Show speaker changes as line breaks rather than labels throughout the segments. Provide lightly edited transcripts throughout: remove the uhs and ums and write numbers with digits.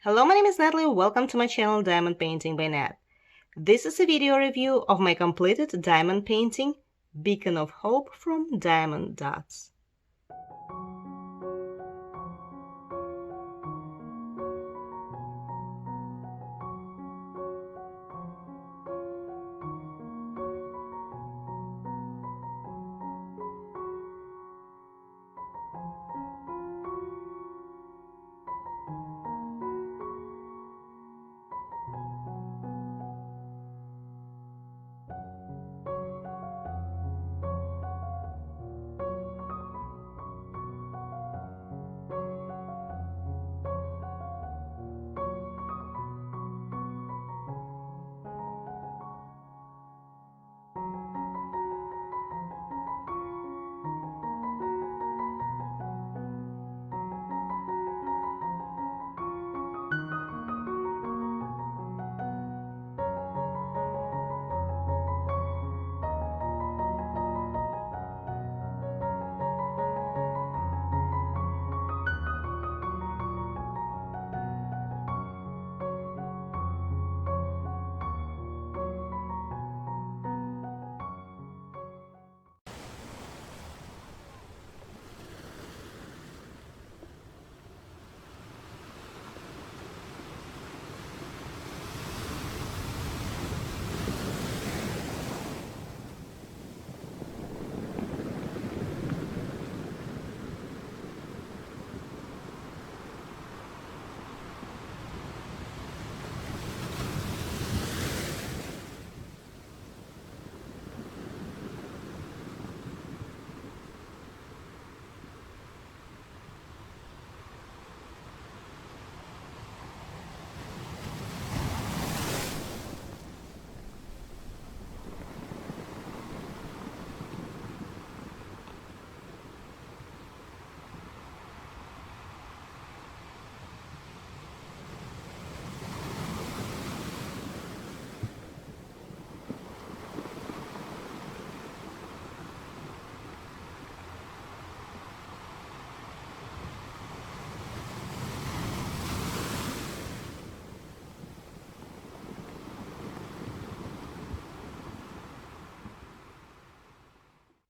Hello, my name is Natalie. Welcome to my channel Diamond Painting by Nat. This is a video review of my completed diamond painting, Beacon of Hope from Diamond Dotz.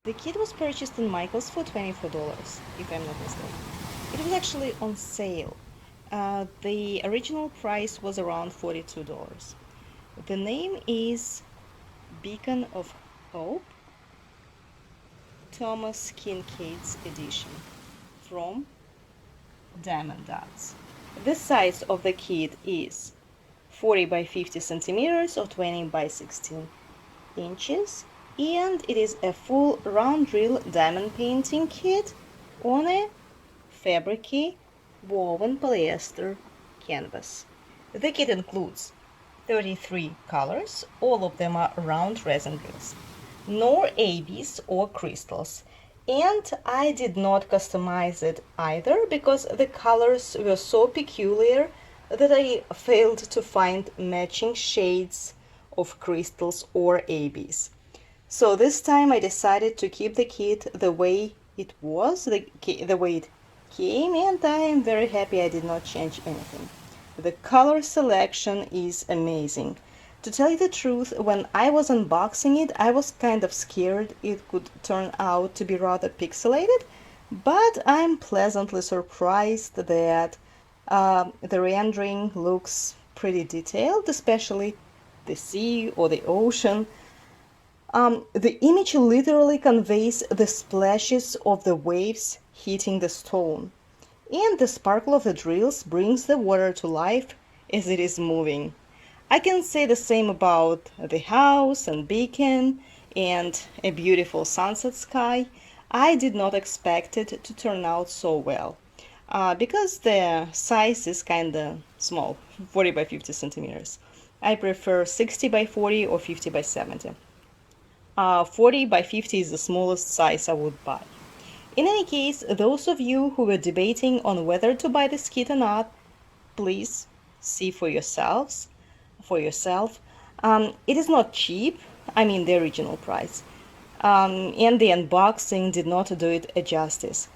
The kit was purchased in Michael's for $24, if I'm not mistaken. It was actually on sale. The original price was around $42. The name is Beacon of Hope, Thomas Kincaid's edition from Diamond Dotz. The size of the kit is 40 by 50 centimeters or 20 by 16 inches, and it is a full round drill diamond painting kit on a fabricy woven polyester canvas. The kit includes 33 colors, all of them are round resin drills, no ABs or crystals, and I did not customize it either because the colors were so peculiar that I failed to find matching shades of crystals or ABs. So this time I decided to keep the kit the way it was, the way it came, and I am very happy I did not change anything. The color selection is amazing. To tell you the truth, when I was unboxing it, I was kind of scared it could turn out to be rather pixelated, but I'm pleasantly surprised that the rendering looks pretty detailed, especially the sea or the ocean. The image literally conveys the splashes of the waves hitting the stone, and the sparkle of the drills brings the water to life as it is moving. I can say the same about the house and beacon and a beautiful sunset sky. I did not expect it to turn out so well because the size is kinda small, 40 by 50 centimeters. I prefer 60 by 40 or 50 by 70. 40 by 50 is the smallest size I would buy. In any case, those of you who were debating on whether to buy this kit or not, please see for yourself. It is not cheap, I mean the original price, and the unboxing did not do it a justice.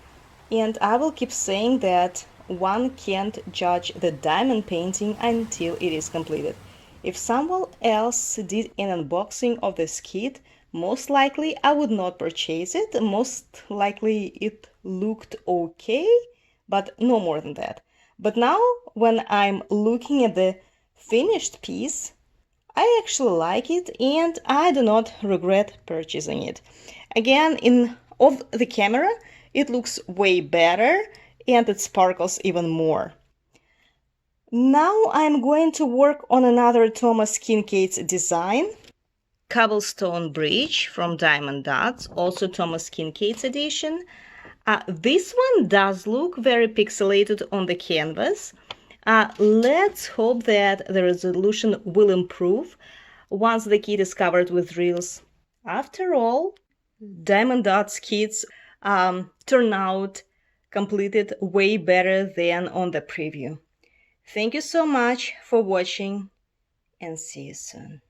And I will keep saying that one can't judge the diamond painting until it is completed. If someone else did an unboxing of this kit, most likely I would not purchase it. Most likely it looked okay, but no more than that. But now, when I'm looking at the finished piece, I actually like it and I do not regret purchasing it. Again, in off the camera, it looks way better and it sparkles even more. Now I'm going to work on another Thomas Kincaid's design. Cobblestone Bridge from Diamond Dots, also Thomas Kincaid's edition. This one does look very pixelated on the canvas. Let's hope that the resolution will improve once the kit is covered with reels. After all, Diamond Dots kits turn out completed way better than on the preview. Thank you so much for watching and see you soon.